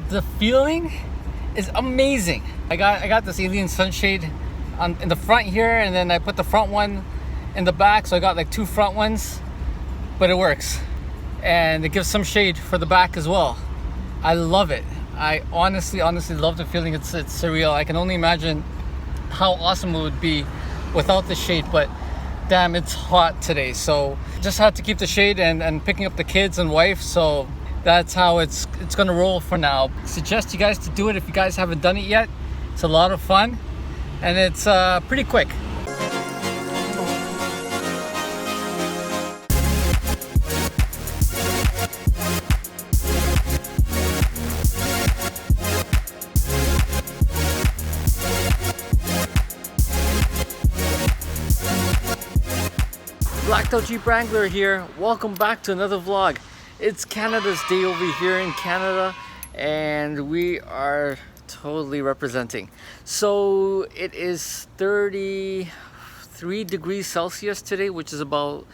the feeling is amazing. I got this alien sunshade in the front here, and then I put the front one in the back, so I got like two front ones, but it works, and it gives some shade for the back as well. I love it. I honestly love the feeling. It's surreal. I can only imagine how awesome it would be without the shade, but damn, it's hot today, so just had to keep the shade and picking up the kids and wife, so that's how it's gonna roll for now. Suggest you guys to do it if you guys haven't done it yet. It's a lot of fun, and it's pretty quick. Hardtop Jeep Wrangler here. Welcome back to another vlog. It's Canada's Day over here in Canada, and we are totally representing. So it is 33 degrees Celsius today, which is about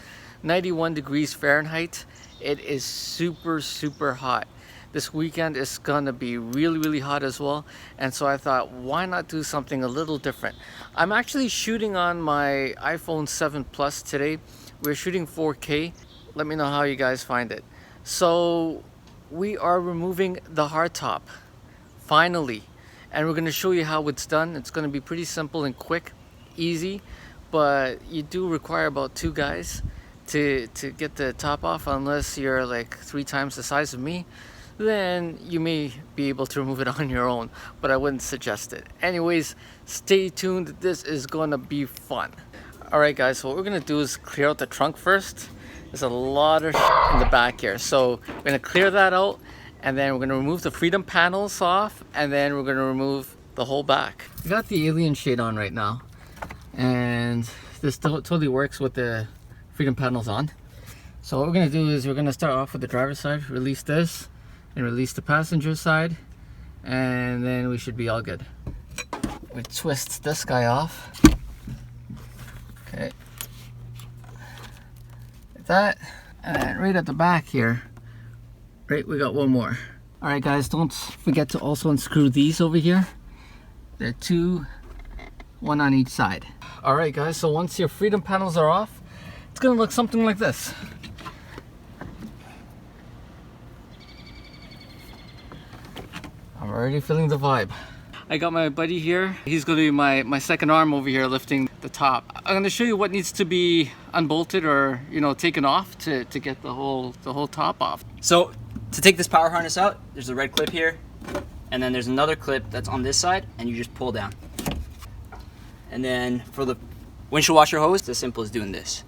91 degrees Fahrenheit. It is super hot. This weekend is gonna be really hot as well, and so I thought, why not do something a little different? I'm actually shooting on my iPhone 7 Plus today. We're shooting 4K. Let me know how you guys find it. So we are removing the hardtop finally, and we're going to show you how it's done. It's going to be pretty simple and quick, easy, but you do require about 2 guys to get the top off, unless you're like 3 times the size of me. Then you may be able to remove it on your own, but I wouldn't suggest it. Anyways, stay tuned. This is gonna be fun. Alright guys, so what we're gonna do is clear out the trunk first. There's a lot of in the back here, so we're gonna clear that out, and then we're gonna remove the freedom panels off, and then we're gonna remove the whole back. We got the alien shade on right now, and this totally works with the freedom panels on. So what we're gonna do is we're gonna start off with the driver's side, release this, and release the passenger side, and then we should be all good. We twist this guy off. Okay, like that, and then right at the back here, right, we got one more. All right guys, don't forget to also unscrew these over here. They're 2, 1 on each side. All right guys, so once your freedom panels are off, it's gonna look something like this. I'm already feeling the vibe. I got my buddy here. He's gonna be my second arm over here lifting the top. I'm gonna show you what needs to be unbolted or, you know, taken off to get the whole top off. So to take this power harness out, there's a red clip here, and then there's another clip that's on this side, and you just pull down. And then for the windshield washer hose, it's as simple as doing this.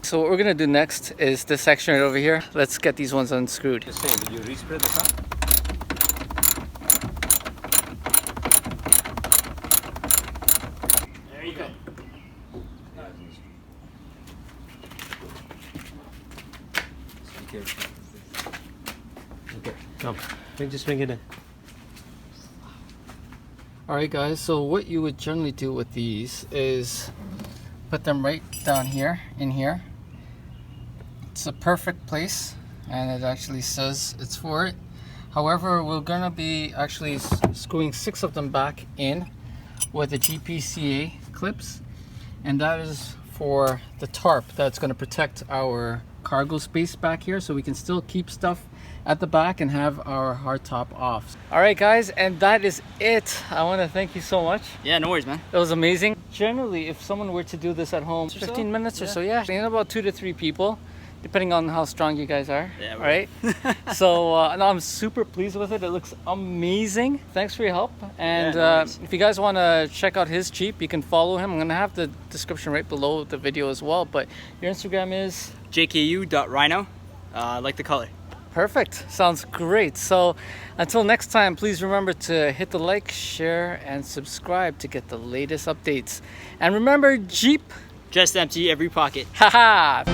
So what we're gonna do next is this section right over here. Let's get these ones unscrewed. Just saying, did you re-spread the top? There you go. Okay, come. Just bring it in. Alright guys, so what you would generally do with these is put them right down here, in here. It's a perfect place, and it actually says it's for it. However, we're gonna be actually screwing 6 of them back in with the GPCA clips, and that is for the tarp that's gonna protect our cargo space back here, so we can still keep stuff at the back and have our hardtop off. All right guys, and that is it. I want to thank you so much. Yeah, no worries, man. It was amazing. Generally, if someone were to do this at home, 15 minutes or so, yeah, in about 2 to 3 people, depending on how strong you guys are. Yeah, all right. So no, I'm super pleased with it. It looks amazing. Thanks for your help. And yeah, no if you guys want to check out his Jeep, you can follow him. I'm gonna have the description right below the video as well. But your Instagram is jku.rhino. I like the color. Perfect. Sounds great. So until next time, please remember to hit the like, share, and subscribe to get the latest updates. And remember, Jeep, Just empty every pocket. haha.